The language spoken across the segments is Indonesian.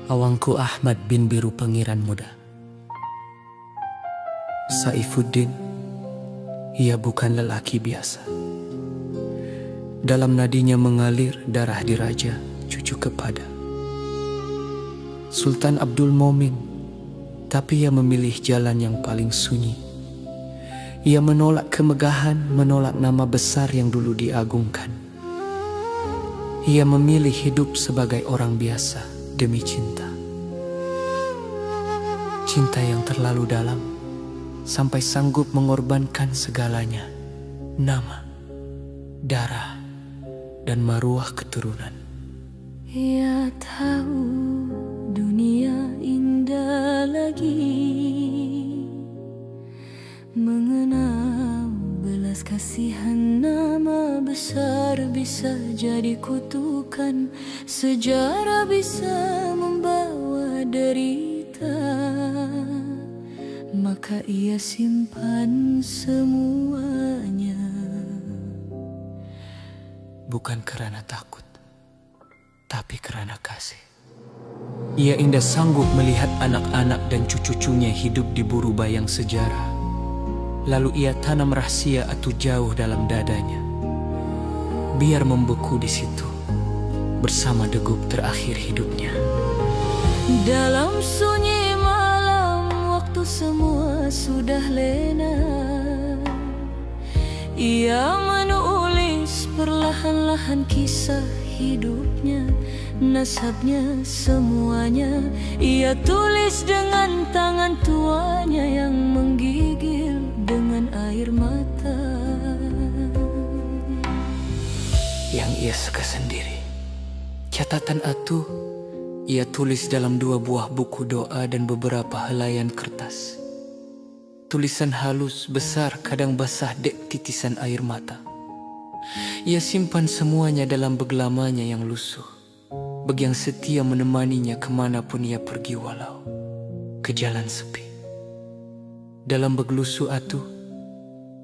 Awangku Ahmad bin Biru Pengiran Muda. Saifuddin, ia bukan lelaki biasa. Dalam nadinya mengalir darah diraja, cucu kepada Sultan Abdul Momin. Tapi ia memilih jalan yang paling sunyi. Ia menolak kemegahan, menolak nama besar yang dulu diagungkan. Ia memilih hidup sebagai orang biasa demi cinta. Cinta yang terlalu dalam, sampai sanggup mengorbankan segalanya. Nama, darah, dan maruah keturunan. Ia tahu dunia indah lagi, mengenal belas kasihan. Nama besar bisa jadi kutukan, sejarah bisa membawa derita. Maka ia simpan semuanya. Bukan karena takut, tapi karena kasih. Ia indah sanggup melihat anak-anak dan cucu-cucunya hidup di buru bayang sejarah. Lalu ia tanam rahasia atau jauh dalam dadanya, biar membeku di situ bersama degup terakhir hidupnya. Dalam sunyi malam, waktu semua sudah lena, ia menulis perlahan-lahan kisah hidupnya. Nasabnya semuanya ia tulis dengan tangan tuanya yang menggigil dengan air mata. Yang ia suka sendiri, catatan atuh ia tulis dalam 2 buah buku doa dan beberapa helaian kertas. Tulisan halus, besar, kadang basah dek titisan air mata. Ia simpan semuanya dalam beg lamanya yang lusuh, beg yang setia menemaninya kemanapun ia pergi, walau ke jalan sepi. Dalam beg lusuh atuh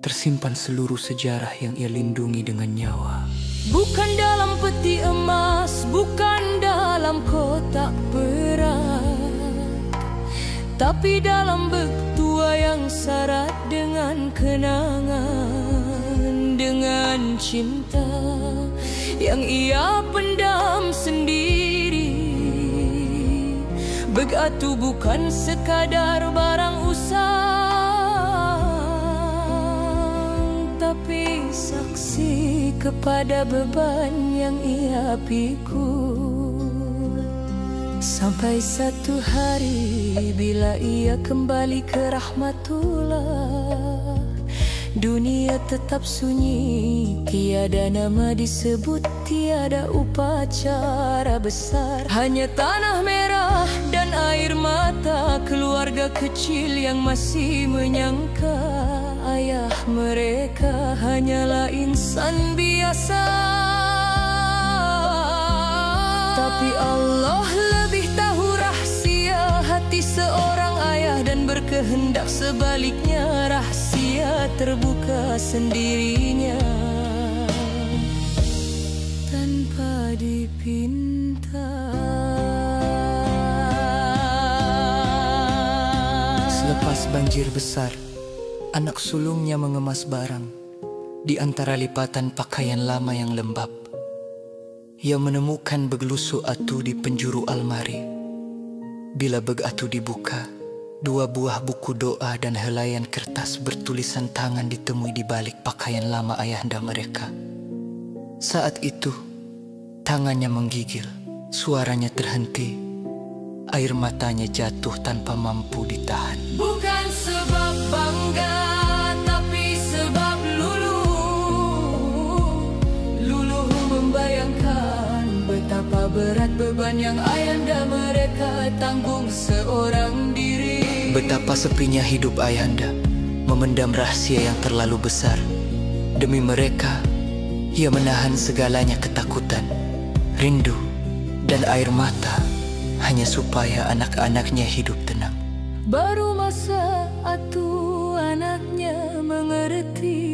tersimpan seluruh sejarah yang ia lindungi dengan nyawa. Bukan dalam peti emas, bukan dalam kotak perak, tapi dalam beg tua yang syarat dengan kenangan, dengan cinta yang ia pendam sendiri. Beg atuh bukan sekadar barang usang, tapi saksi kepada beban yang ia pikul. Sampai satu hari bila ia kembali ke rahmatullah, dunia tetap sunyi, tiada nama disebut, tiada upacara besar. Hanya tanah merah dan air mata keluarga kecil yang masih menyangka ayah mereka hanyalah insan biasa. Tapi Allah lebih tahu rahasia hati seorang ayah, dan berkehendak sebaliknya rahasia terbuka sendirinya tanpa dipinta. Selepas banjir besar, anak sulungnya mengemas barang di antara lipatan pakaian lama yang lembab. Ia menemukan beg lusuh atuh di penjuru almari. Bila beg atuh dibuka, 2 buah buku doa dan helaian kertas bertulisan tangan ditemui di balik pakaian lama ayahanda mereka. Saat itu, tangannya menggigil, suaranya terhenti, air matanya jatuh tanpa mampu ditahan. Bukan sebab bangga, tapi sebab luluh membayangkan betapa berat beban yang ayahanda mereka tanggung seorang diri. Betapa sepinya hidup ayahanda, memendam rahasia yang terlalu besar. Demi mereka, ia menahan segalanya ketakutan, rindu, dan air mata, hanya supaya anak-anaknya hidup tenang. Baru masa atuh anaknya mengerti,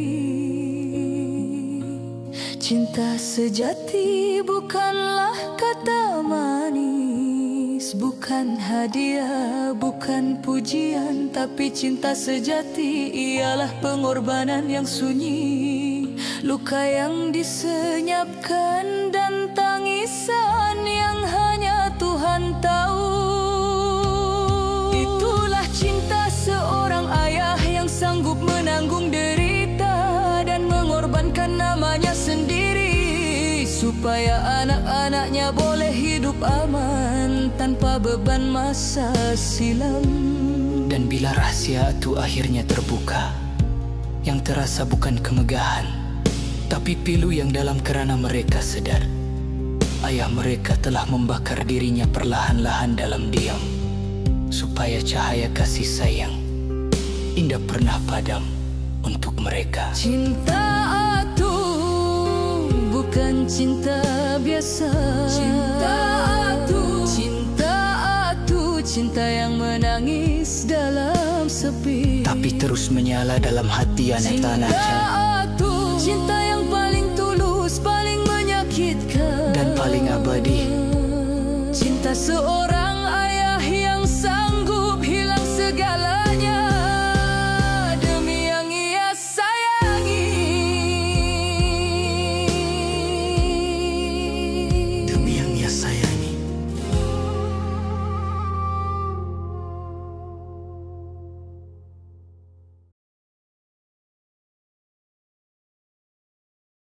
cinta sejati bukanlah kata manis, menangis bukan hadiah, bukan pujian, tapi cinta sejati ialah pengorbanan yang sunyi, luka yang disenyapkan dan tangisan yang hanya Tuhan tahu. Itulah cinta seorang ayah yang sanggup menanggung derita dan mengorbankan namanya sendiri supaya anak-anaknya boleh hidup aman tanpa beban masa silam. Dan bila rahasia itu akhirnya terbuka, yang terasa bukan kemegahan, tapi pilu yang dalam kerana mereka sedar ayah mereka telah membakar dirinya perlahan-lahan dalam diam, supaya cahaya kasih sayang indah pernah padam untuk mereka. Cinta itu bukan cinta biasa. Cinta yang menangis dalam sepi, tapi terus menyala dalam hati anak tanah. Cinta yang paling tulus, paling menyakitkan, dan paling abadi. Cinta seorang